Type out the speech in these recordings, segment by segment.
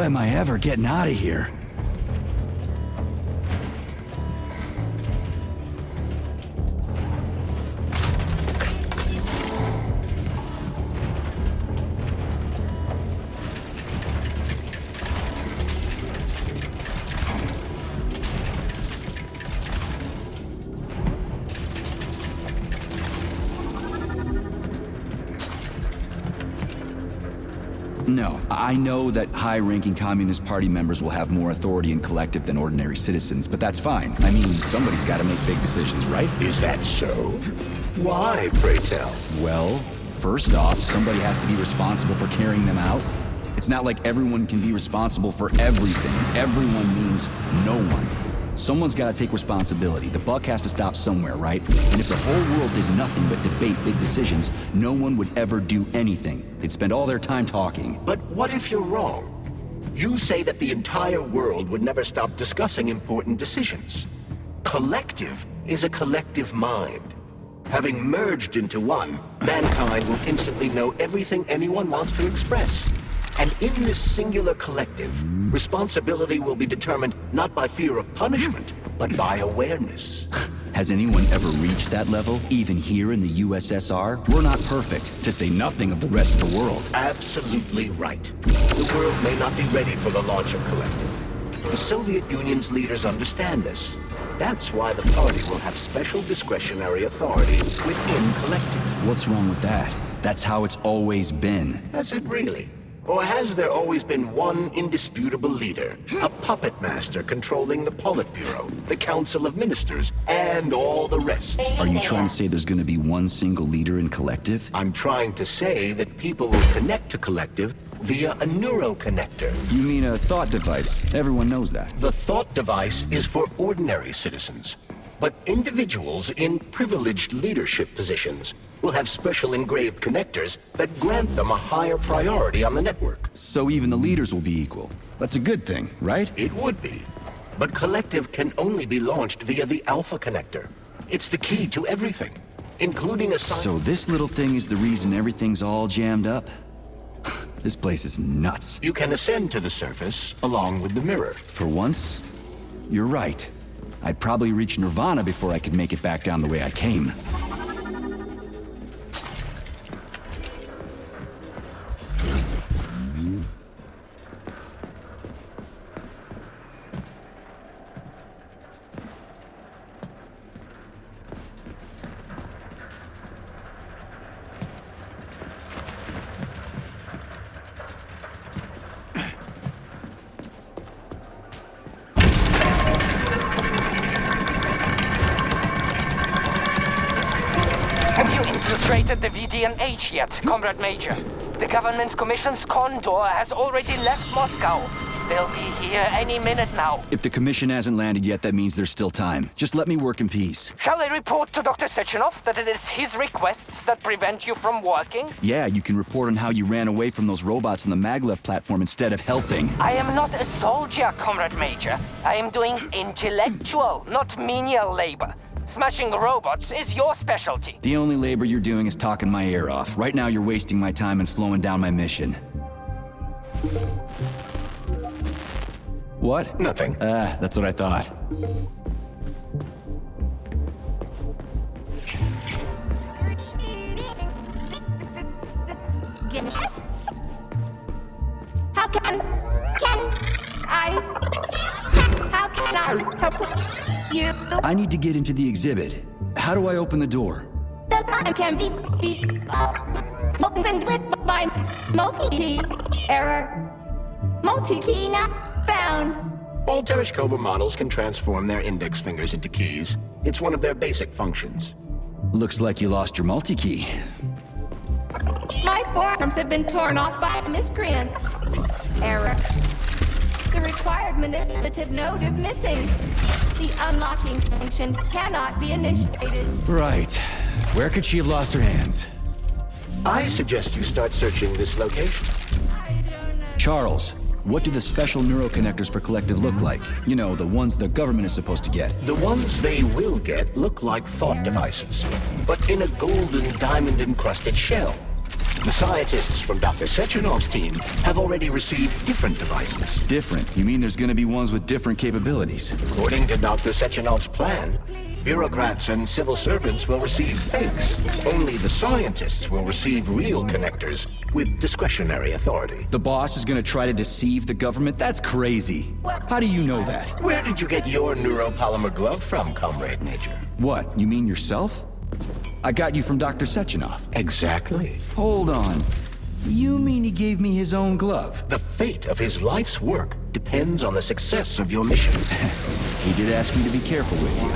am I ever getting out of here? No, I know that high-ranking Communist Party members will have more authority in Collective than ordinary citizens, but that's fine. I mean, somebody's got to make big decisions, right? Is that so? Why, pray tell? Well, first off, somebody has to be responsible for carrying them out. It's not like everyone can be responsible for everything. Everyone means no one. Someone's got to take responsibility. The buck has to stop somewhere, right? And if the whole world did nothing but debate big decisions, no one would ever do anything. They'd spend all their time talking. But what if you're wrong? You say that the entire world would never stop discussing important decisions. Collective is a collective mind. Having merged into one, mankind will instantly know everything anyone wants to express. And in this singular collective, responsibility will be determined not by fear of punishment, but by awareness. Has anyone ever reached that level, even here in the USSR? We're not perfect, to say nothing of the rest of the world. Absolutely right. The world may not be ready for the launch of Collective. The Soviet Union's leaders understand this. That's why the party will have special discretionary authority within Collective. What's wrong with that? That's how it's always been. Has it really? Or has there always been one indisputable leader, a puppet master controlling the Politburo, the Council of Ministers, and all the rest? Are you trying to say there's gonna be one single leader in Collective? I'm trying to say that people will connect to Collective via a neuroconnector. You mean a thought device? Everyone knows that. The thought device is for ordinary citizens. But individuals in privileged leadership positions will have special engraved connectors that grant them a higher priority on the network. So even the leaders will be equal. That's a good thing, right? It would be. But Collective can only be launched via the Alpha connector. It's the key to everything, including a... So this little thing is the reason everything's all jammed up? This place is nuts. You can ascend to the surface along with the mirror. For once, you're right. I'd probably reach Nirvana before I could make it back down the way I came. Infiltrated the VDNH yet, Comrade Major. The government's commission's condor has already left Moscow. They'll be here any minute now. If the commission hasn't landed yet, that means there's still time. Just let me work in peace. Shall I report to Dr. Sechenov that it is his requests that prevent you from working? Yeah, you can report on how you ran away from those robots on the maglev platform instead of helping. I am not a soldier, Comrade Major. I am doing intellectual, not menial labor. Smashing robots is your specialty. The only labor you're doing is talking my ear off. Right now you're wasting my time and slowing down my mission. What? Nothing. That's what I thought. Yes? How can I help you? I need to get into the exhibit. How do I open the door? The line can be opened with my multi-key error. Multi-key not found. All Tereshkova models can transform their index fingers into keys. It's one of their basic functions. Looks like you lost your multi-key. My forearms have been torn off by miscreants. Error. The required manipulative node is missing. The unlocking function cannot be initiated. Right. Where could she have lost her hands? I suggest you start searching this location. I don't know. Charles, what do the special neuroconnectors for Collective look like? You know, the ones the government is supposed to get. The ones they will get look like thought devices, but in a golden diamond-encrusted shell. The scientists from Dr. Sechenov's team have already received different devices. Different? You mean there's gonna be ones with different capabilities? According to Dr. Sechenov's plan, bureaucrats and civil servants will receive fakes. Only the scientists will receive real connectors with discretionary authority. The boss is gonna try to deceive the government? That's crazy. How do you know that? Where did you get your neuropolymer glove from, Comrade Major? What, you mean yourself? I got you from Dr. Sechenov. Exactly. Hold on. You mean he gave me his own glove? The fate of his life's work depends on the success of your mission. He did ask me to be careful with you.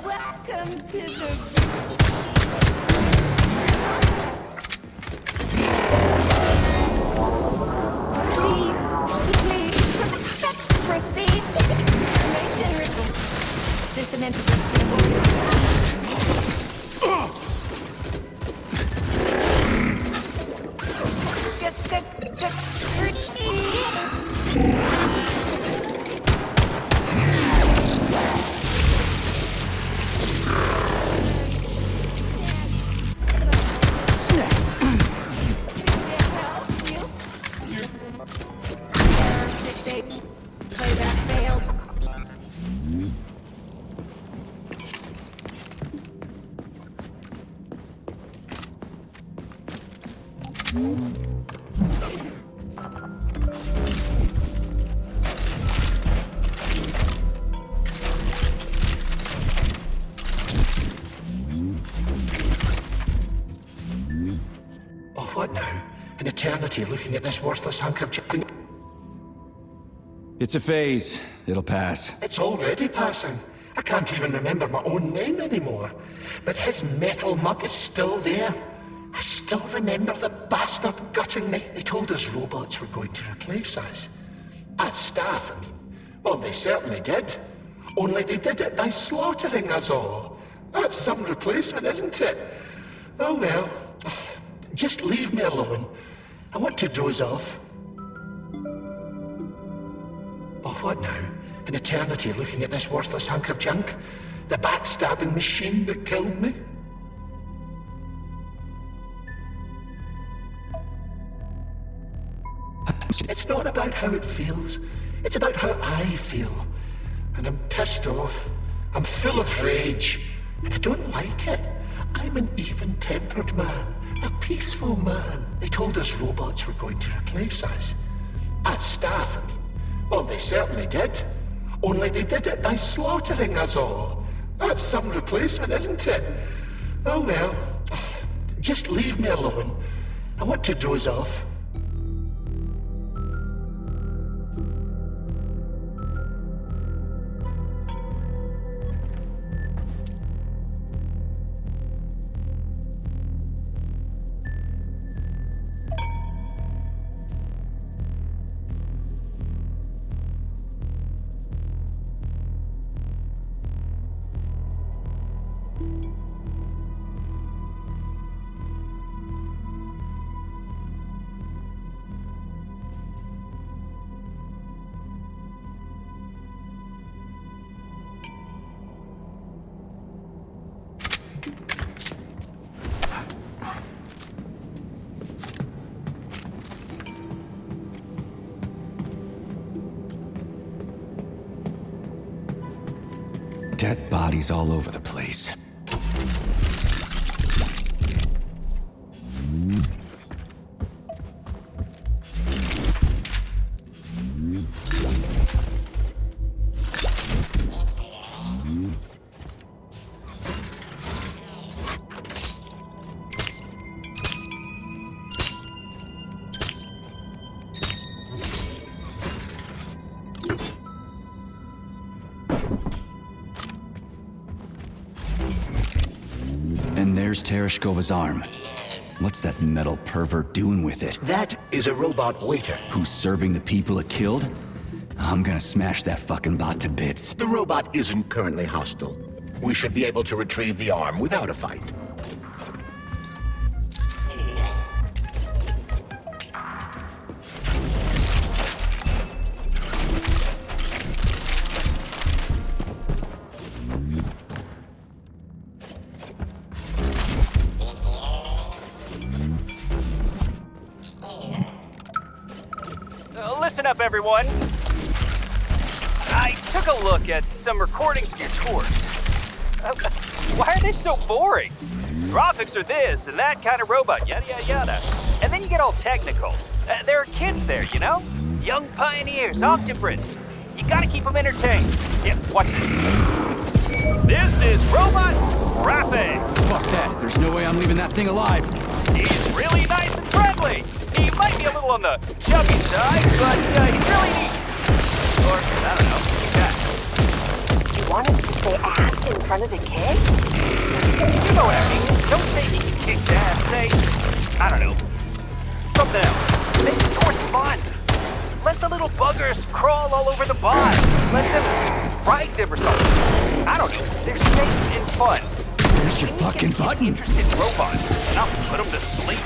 Welcome to the... Please, proceed to information system Playback failed. Oh, what now? An eternity looking at this worthless hunk of chicken. It's a phase. It'll pass. It's already passing. I can't even remember my own name anymore. But his metal mug is still there. I still remember the bastard gutting me. They told us robots were going to replace us. As staff, I mean. Well, they certainly did. Only they did it by slaughtering us all. That's some replacement, isn't it? Oh well. Just leave me alone. I want to doze off. Oh, what now? An eternity looking at this worthless hunk of junk? The backstabbing machine that killed me? It's not about how it feels. It's about how I feel. And I'm pissed off. I'm full of rage. And I don't like it. I'm an even-tempered man. A peaceful man. They told us robots were going to replace us. As staff, I mean. Well, they certainly did. Only they did it by slaughtering us all. That's some replacement, isn't it? Oh well. Just leave me alone. I want to doze off. Dead bodies all over the place. Where's Tereshkova's arm? What's that metal pervert doing with it? That is a robot waiter. Who's serving the people it killed? I'm gonna smash that fucking bot to bits. The robot isn't currently hostile. We should be able to retrieve the arm without a fight. Listen up, everyone. I took a look at some recordings of your tours. Why are they so boring? Graphics are this and that kind of robot, yada, yada, yada. And then you get all technical. There are kids there, you know? Young pioneers, octobrits. You gotta keep them entertained. Yeah, watch this. This is Robot Graphic. Fuck that. There's no way I'm leaving that thing alive. He's really nice and friendly. He might be a little on the chubby side, but he's really neat. Or, I don't know, yeah. You want us to say ass in front of the kid? You know what I mean. Don't say he kicked ass. Say, I don't know, something else. Make the tours fun. Let the little buggers crawl all over the bot. Let them ride them or something. I don't know. They're safe and fun. Where's your fucking button? Interested robots, and I'll put them to sleep.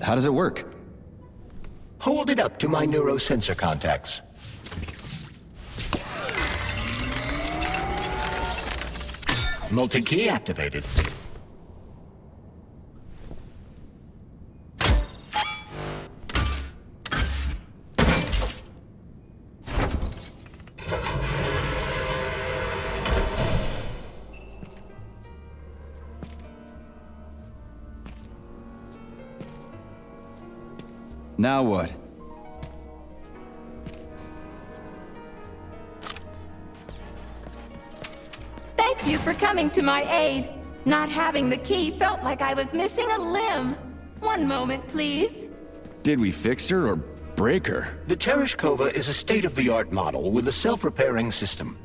How does it work? Hold it up to my neurosensor contacts. Multi-key activated. Now what? Thank you for coming to my aid. Not having the key felt like I was missing a limb. One moment, please. Did we fix her or break her? The Tereshkova is a state-of-the-art model with a self-repairing system.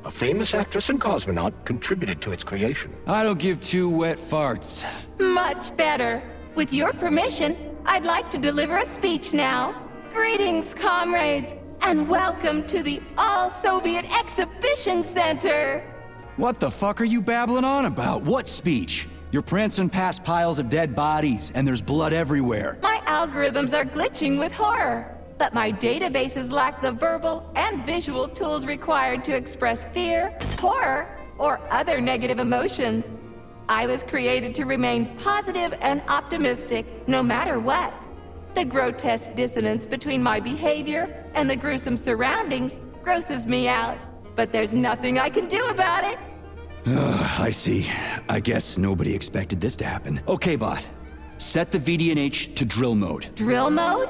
A famous actress and cosmonaut contributed to its creation. I don't give two wet farts. Much better. With your permission, I'd like to deliver a speech now. Greetings, comrades, and welcome to the All-Soviet Exhibition Center. What the fuck are you babbling on about? What speech? You're prancing past piles of dead bodies, and there's blood everywhere. My algorithms are glitching with horror, but my databases lack the verbal and visual tools required to express fear, horror, or other negative emotions. I was created to remain positive and optimistic, no matter what. The grotesque dissonance between my behavior and the gruesome surroundings grosses me out, but there's nothing I can do about it. I see. I guess nobody expected this to happen. Okay, bot. Set the VDNH to drill mode. Drill mode?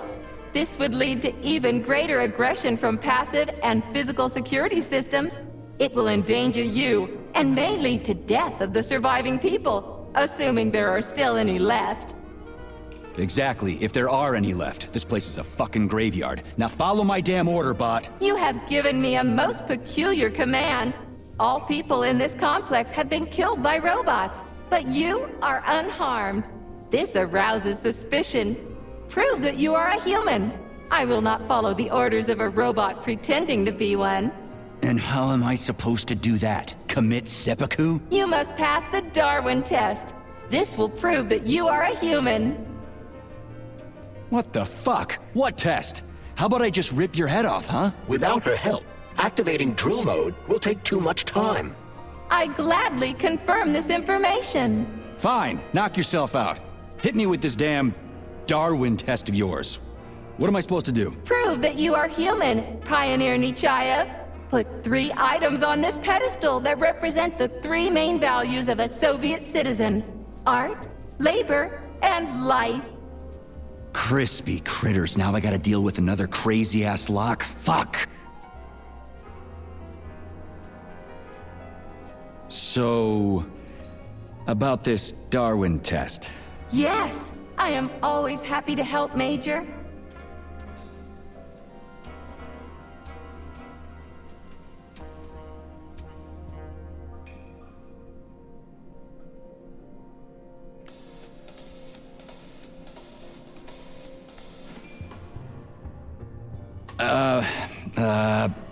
this would lead to even greater aggression from passive and physical security systems. It will endanger you, and may lead to death of the surviving people, assuming there are still any left. Exactly, if there are any left. This place is a fucking graveyard. Now follow my damn order, bot. You have given me a most peculiar command. All people in this complex have been killed by robots, but you are unharmed. This arouses suspicion. Prove that you are a human. I will not follow the orders of a robot pretending to be one. And how am I supposed to do that? Commit seppuku? You must pass the Darwin test. This will prove that you are a human. What the fuck? What test? How about I just rip your head off, huh? Without her help, activating drill mode will take too much time. I gladly confirm this information. Fine, knock yourself out. Hit me with this damn Darwin test of yours. What am I supposed to do? Prove that you are human, Pioneer Nechayev. Put 3 items on this pedestal that represent the 3 main values of a Soviet citizen: art, labor, and life. Crispy critters, now I gotta deal with another crazy-ass lock? Fuck! So... about this Darwin test. Yes, I am always happy to help, Major.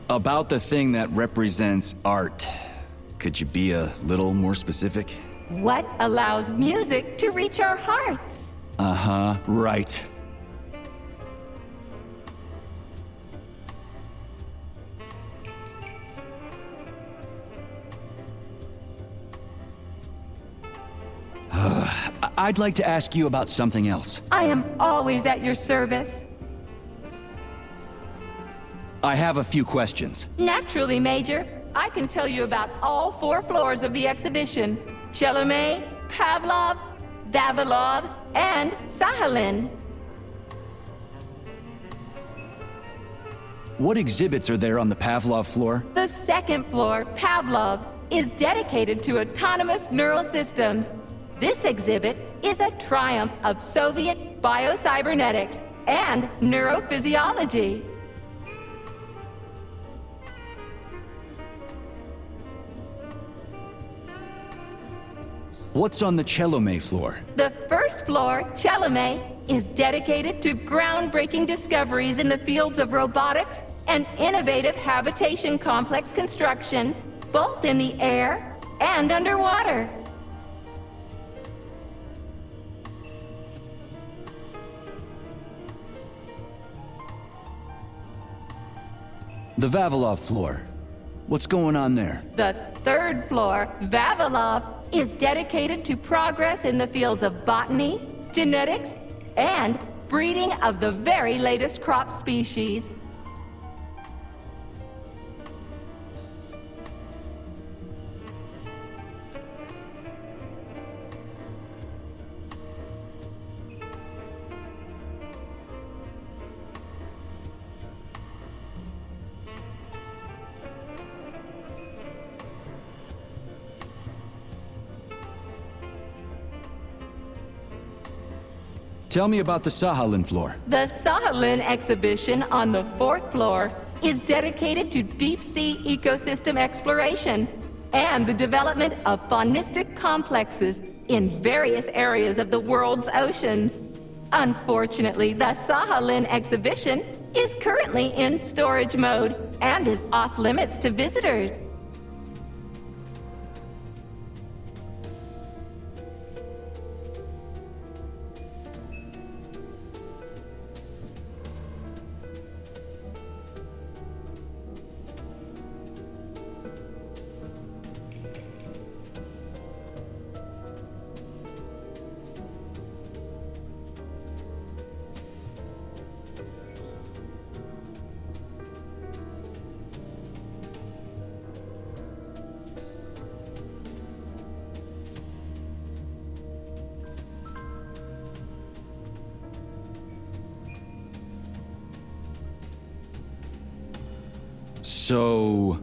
About the thing that represents art. Could you be a little more specific? What allows music to reach our hearts? Uh-huh, right. I'd like to ask you about something else. I am always at your service. I have a few questions. Naturally, Major. I can tell you about all 4 floors of the exhibition: Chelomey, Pavlov, Vavilov, and Sakhalin. What exhibits are there on the Pavlov floor? The 2nd floor, Pavlov, is dedicated to autonomous neural systems. This exhibit is a triumph of Soviet biocybernetics and neurophysiology. What's on the Chelomey floor? The 1st floor, Chelomey, is dedicated to groundbreaking discoveries in the fields of robotics and innovative habitation complex construction, both in the air and underwater. The Vavilov floor. What's going on there? The 3rd floor, Vavilov, is dedicated to progress in the fields of botany, genetics, and breeding of the very latest crop species. Tell me about the Sakhalin floor. The Sakhalin exhibition on the 4th floor is dedicated to deep-sea ecosystem exploration and the development of faunistic complexes in various areas of the world's oceans. Unfortunately, the Sakhalin exhibition is currently in storage mode and is off-limits to visitors. So,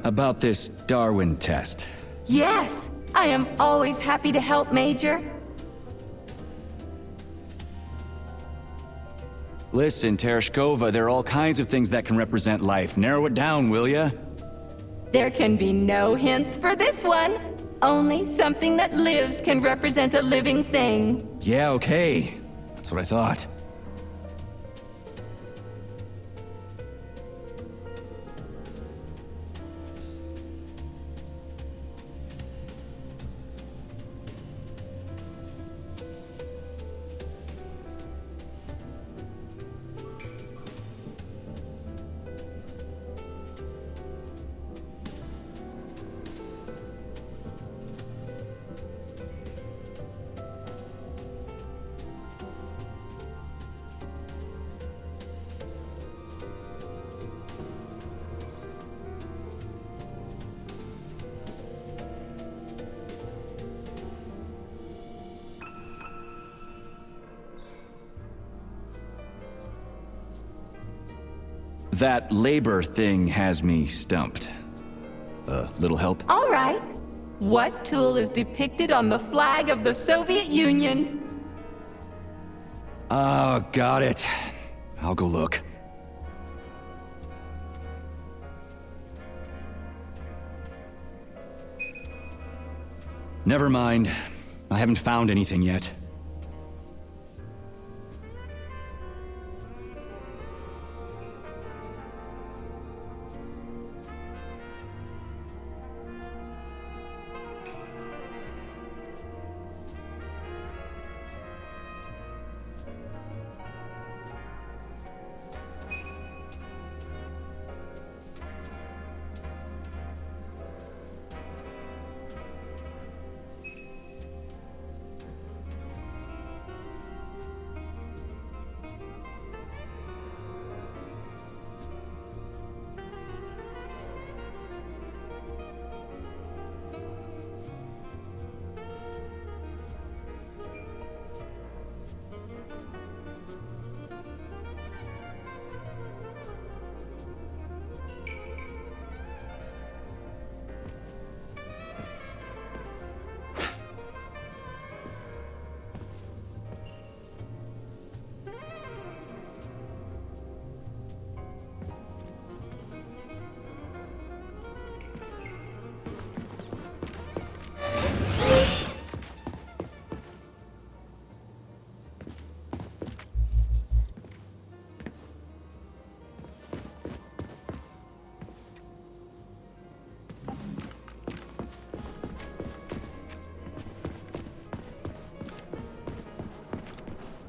about this Darwin test. Yes, I am always happy to help, Major. Listen, Tereshkova, there are all kinds of things that can represent life. Narrow it down, will ya? There can be no hints for this one. Only something that lives can represent a living thing. Yeah, okay. That's what I thought. That labor thing has me stumped. Little help? All right. What tool is depicted on the flag of the Soviet Union? Oh, got it. I'll go look. Never mind. I haven't found anything yet.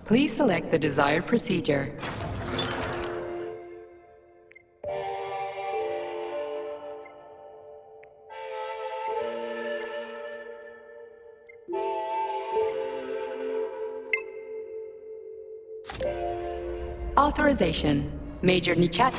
Please select the desired procedure. Authorization. Major Nichat.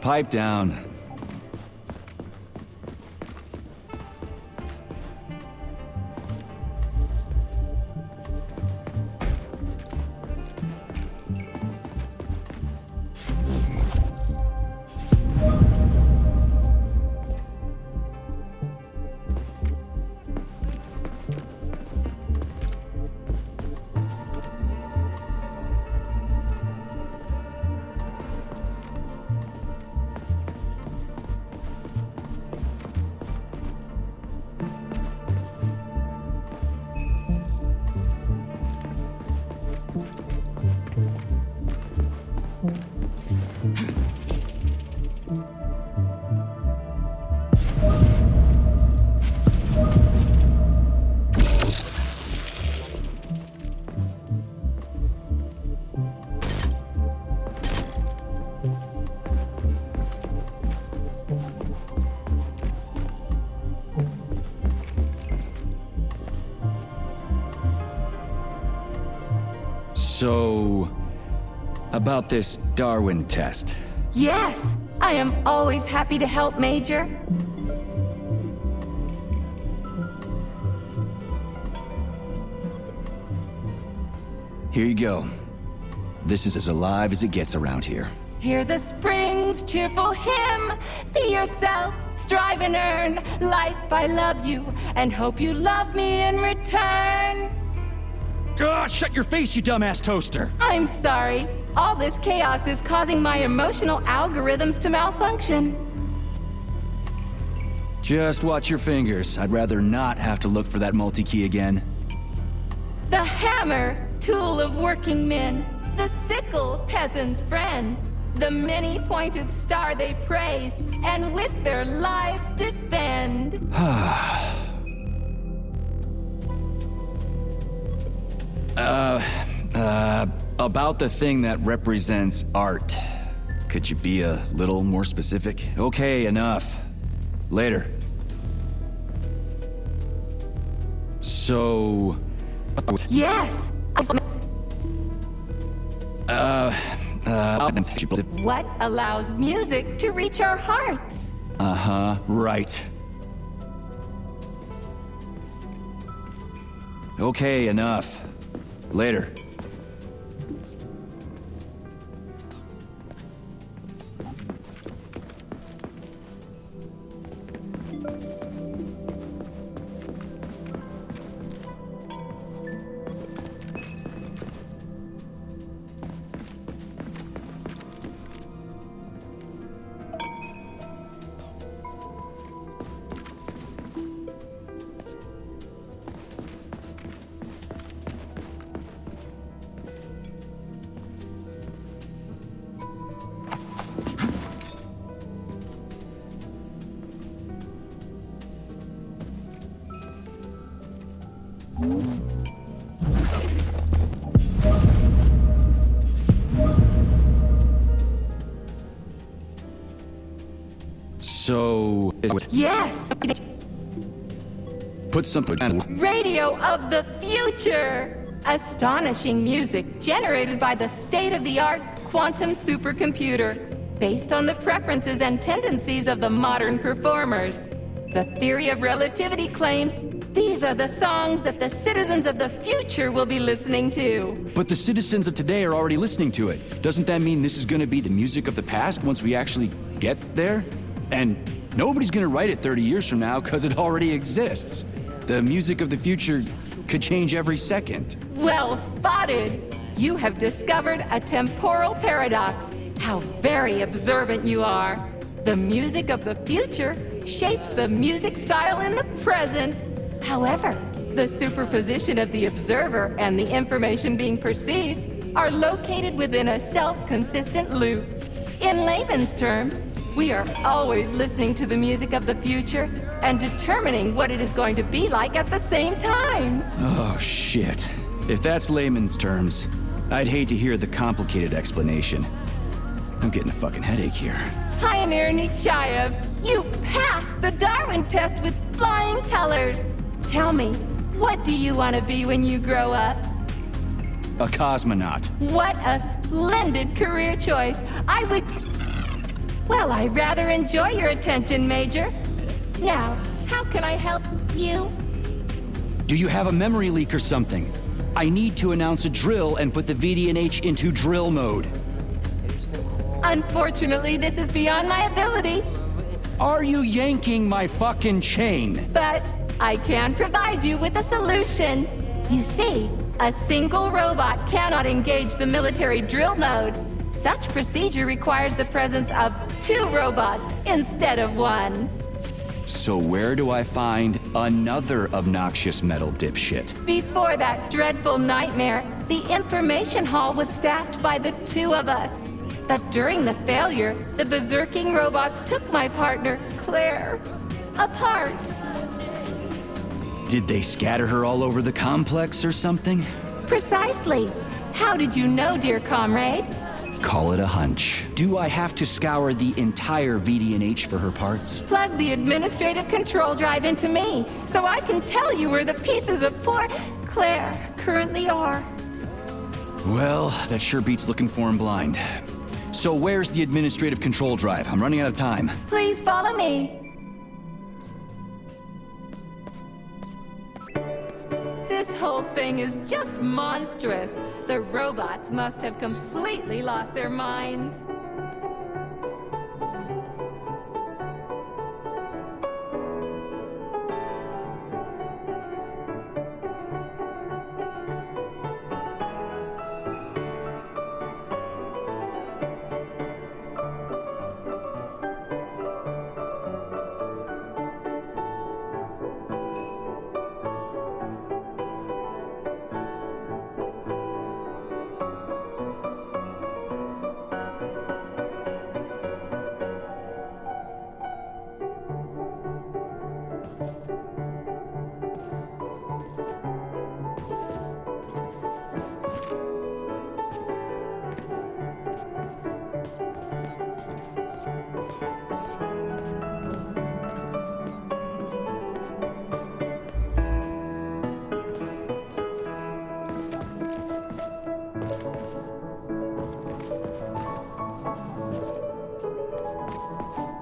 Pipe down. So, about this Darwin test. Yes, I am always happy to help, Major. Here you go. This is as alive as it gets around here. Hear the spring's cheerful hymn. Be yourself, strive and earn. Life, I love you, and hope you love me in return. Ah, shut your face, you dumbass toaster! I'm sorry. All this chaos is causing my emotional algorithms to malfunction. Just watch your fingers. I'd rather not have to look for that multi-key again. The hammer, tool of working men. The sickle, peasant's friend. The many-pointed star they praise, and with their lives defend. About the thing that represents art. Could you be a little more specific? Okay, enough. Later. So... Yes! What allows music to reach our hearts? Uh-huh, right. Okay, enough. Later. So... Yes! Put something... Radio of the future! Astonishing music generated by the state-of-the-art quantum supercomputer, based on the preferences and tendencies of the modern performers. The theory of relativity claims these are the songs that the citizens of the future will be listening to. But the citizens of today are already listening to it. Doesn't that mean this is gonna be the music of the past once we actually get there? And nobody's gonna write it 30 years from now because it already exists. The music of the future could change every second. Well spotted! You have discovered a temporal paradox. How very observant you are. The music of the future shapes the music style in the present. However, the superposition of the observer and the information being perceived are located within a self-consistent loop. In layman's terms, we are always listening to the music of the future and determining what it is going to be like at the same time. Oh, shit. If that's layman's terms, I'd hate to hear the complicated explanation. I'm getting a fucking headache here. Pioneer Nechayev, you passed the Darwin test with flying colors. Tell me, what do you want to be when you grow up? A cosmonaut. What a splendid career choice. Well, I rather enjoy your attention, Major. Now, how can I help you? Do you have a memory leak or something? I need to announce a drill and put the VDNH into drill mode. Unfortunately, this is beyond my ability. Are you yanking my fucking chain? But I can provide you with a solution. You see, a single robot cannot engage the military drill mode. Such procedure requires the presence of 2 robots instead of 1. So where do I find another obnoxious metal dipshit? Before that dreadful nightmare, the information hall was staffed by the 2 of us. But during the failure, the berserking robots took my partner, Claire, apart. Did they scatter her all over the complex or something? Precisely. How did you know, dear comrade? Call it a hunch. Do I have to scour the entire VDNH for her parts? Plug the administrative control drive into me, so I can tell you where the pieces of poor Claire currently are. Well, that sure beats looking for him blind. So where's the administrative control drive? I'm running out of time. Please follow me. This whole thing is just monstrous. The robots must have completely lost their minds.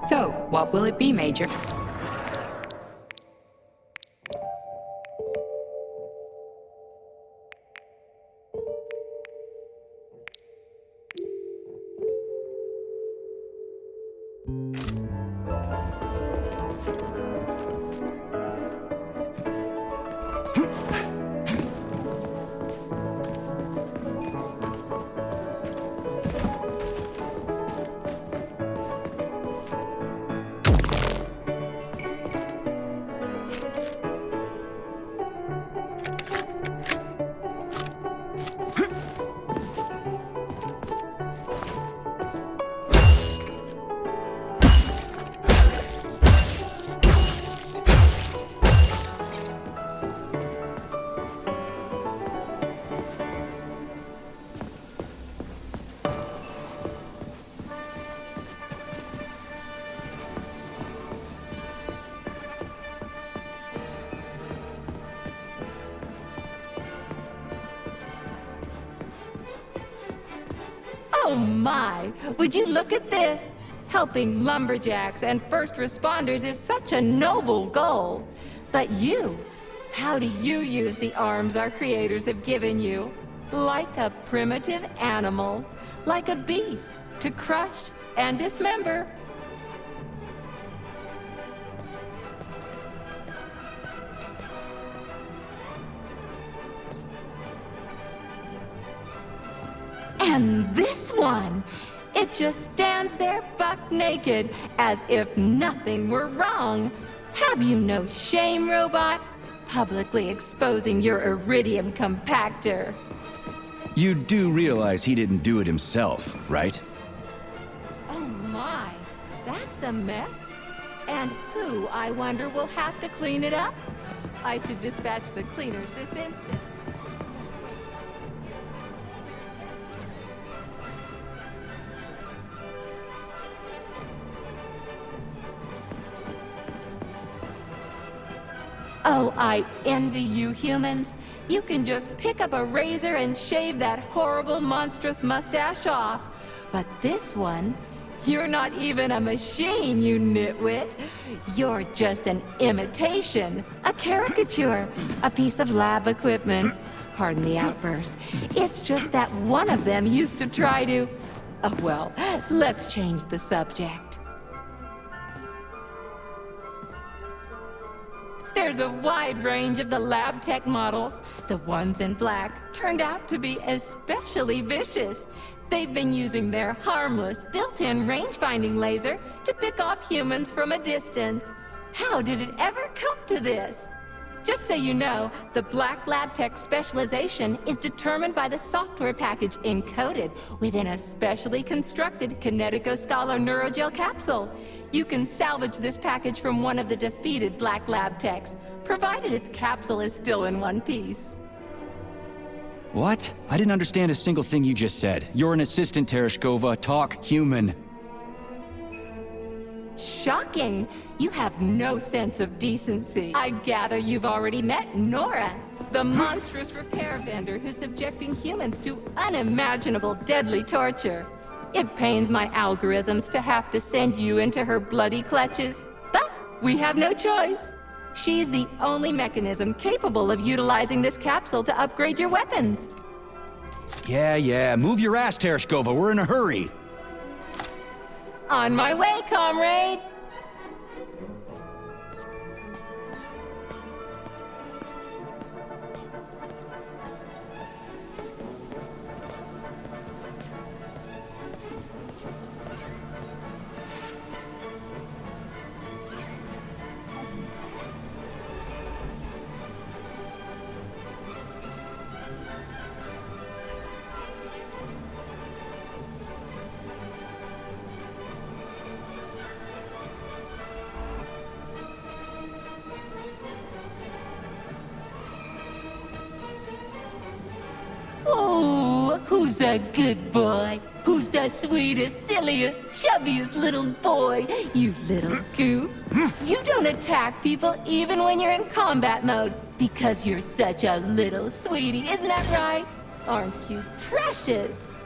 So, what will it be, Major? Oh my! Would you look at this? Helping lumberjacks and first responders is such a noble goal. But you, how do you use the arms our creators have given you? Like a primitive animal, like a beast, to crush and dismember. And this one, it just stands there buck naked, as if nothing were wrong. Have you no shame, robot? Publicly exposing your iridium compactor. You do realize he didn't do it himself, right? Oh my, that's a mess. And who, I wonder, will have to clean it up? I should dispatch the cleaners this instant. Oh, I envy you humans. You can just pick up a razor and shave that horrible, monstrous mustache off. But this one, you're not even a machine, you nitwit. You're just an imitation, a caricature, a piece of lab equipment. Pardon the outburst. It's just that one of them used to try to... Oh, well, let's change the subject. There's a wide range of the lab tech models. The ones in black turned out to be especially vicious. They've been using their harmless, built-in range-finding laser to pick off humans from a distance. How did it ever come to this? Just so you know, the black lab tech specialization is determined by the software package encoded within a specially constructed kinetico-scalo neurogel capsule. You can salvage this package from one of the defeated black lab techs, provided its capsule is still in one piece. What? I didn't understand a single thing you just said. You're an assistant, Tereshkova. Talk human. Shocking! You have no sense of decency. I gather you've already met Nora. the monstrous repair vendor who's subjecting humans to unimaginable deadly torture. It pains my algorithms to have to send you into her bloody clutches, but we have no choice. She's the only mechanism capable of utilizing this capsule to upgrade your weapons. Yeah, move your ass, Tereshkova, we're in a hurry. On my way, comrade! Oh, who's a good boy? Who's the sweetest, silliest, chubbiest little boy? You little goof. You don't attack people even when you're in combat mode because you're such a little sweetie, isn't that right? Aren't you precious?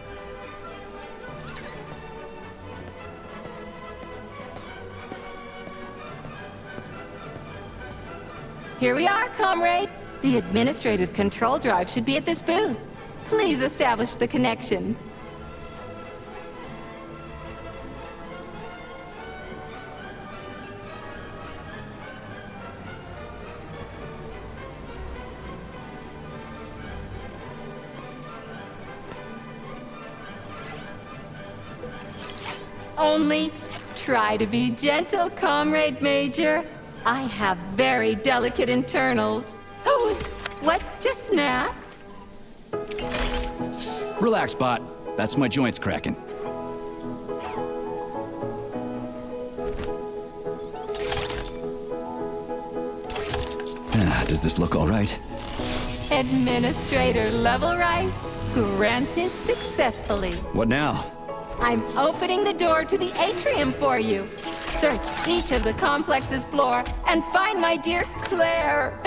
Here we are, comrade. The administrative control drive should be at this booth. Please establish the connection. Only try to be gentle, Comrade Major. I have very delicate internals. Oh, what just snapped? Relax, bot. That's my joints cracking. Does this look all right? Administrator level rights granted successfully. What now? I'm opening the door to the atrium for you. Search each of the complex's floor and find my dear Claire.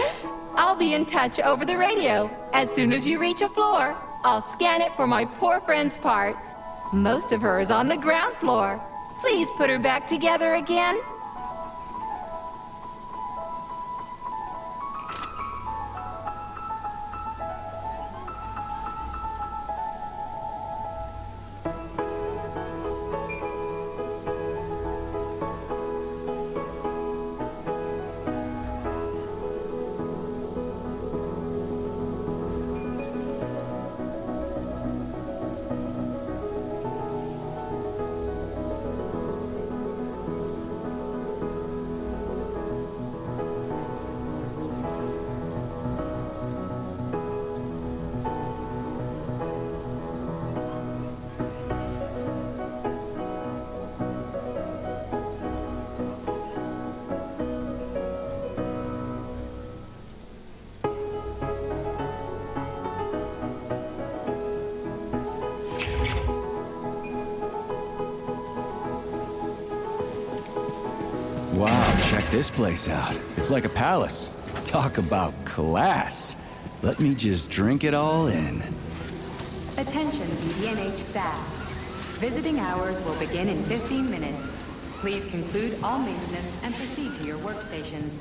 I'll be in touch over the radio. As soon as you reach a floor, I'll scan it for my poor friend's parts. Most of her is on the ground floor. Please put her back together again. Wow, check this place out. It's like a palace. Talk about class. Let me just drink it all in. Attention, BDNH staff. Visiting hours will begin in 15 minutes. Please conclude all maintenance and proceed to your workstations.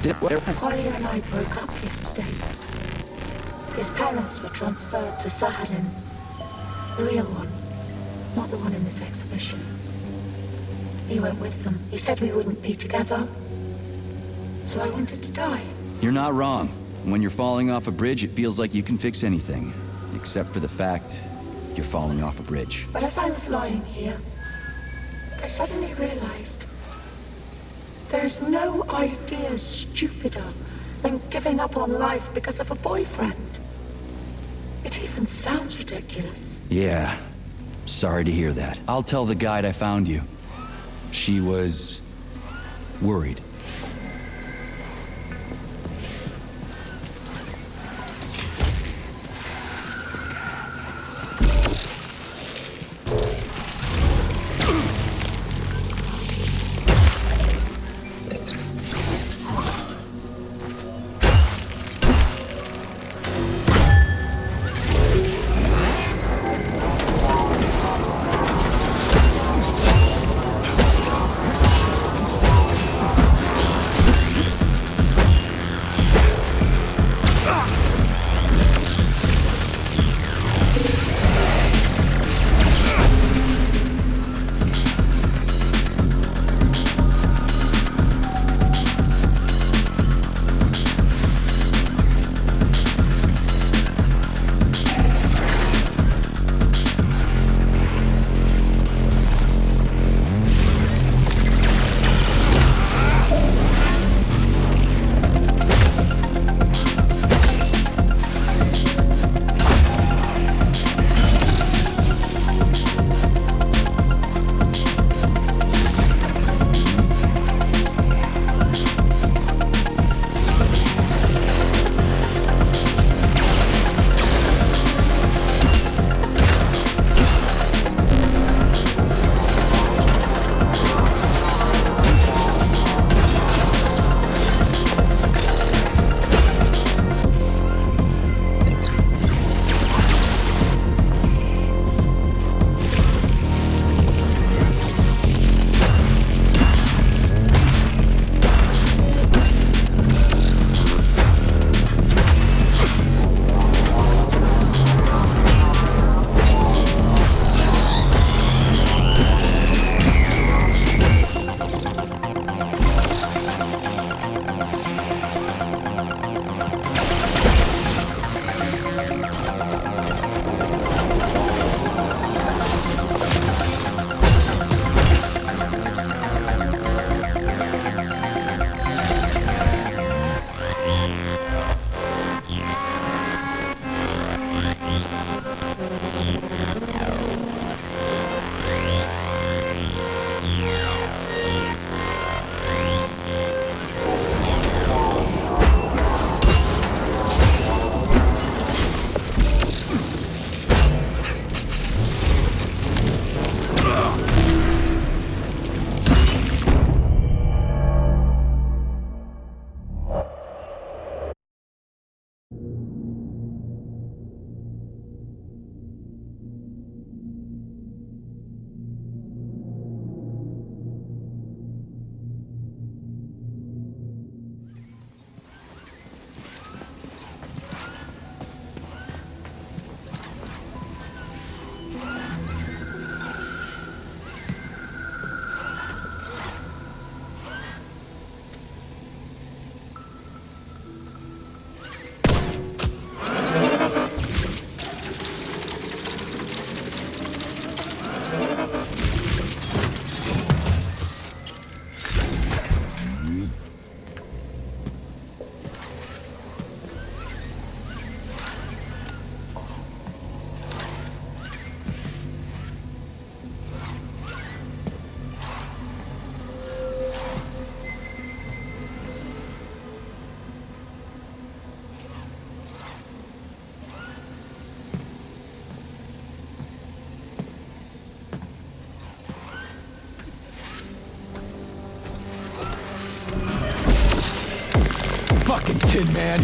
Collier and I broke up yesterday. His parents were transferred to Sechenov. The real one, not the one in this exhibition. He went with them. He said we wouldn't be together. So I wanted to die. You're not wrong. When you're falling off a bridge, it feels like you can fix anything. Except for the fact you're falling off a bridge. But as I was lying here, I suddenly realized there is no idea stupider than giving up on life because of a boyfriend. It even sounds ridiculous. Yeah. Sorry to hear that. I'll tell the guide I found you. She was worried. Fucking Tin Man!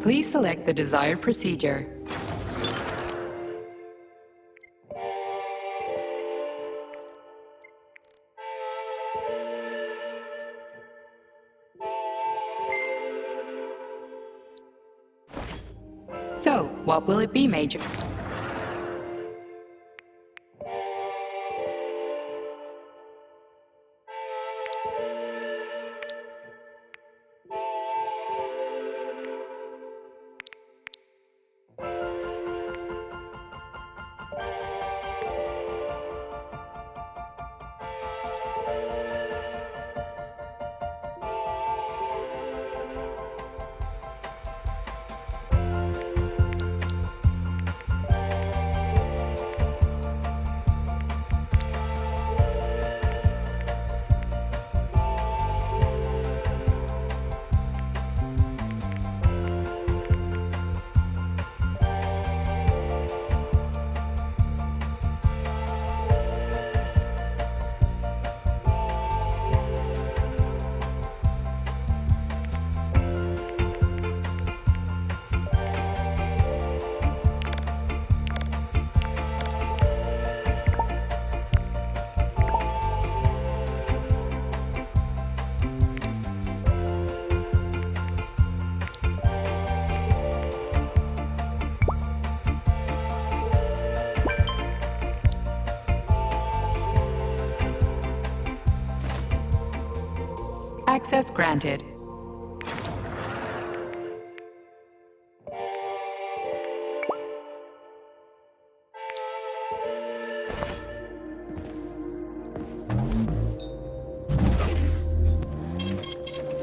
Please select the desired procedure. So, what will it be, Major? Access granted.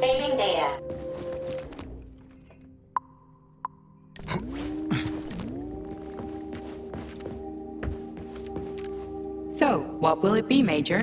Saving data. So, what will it be, Major?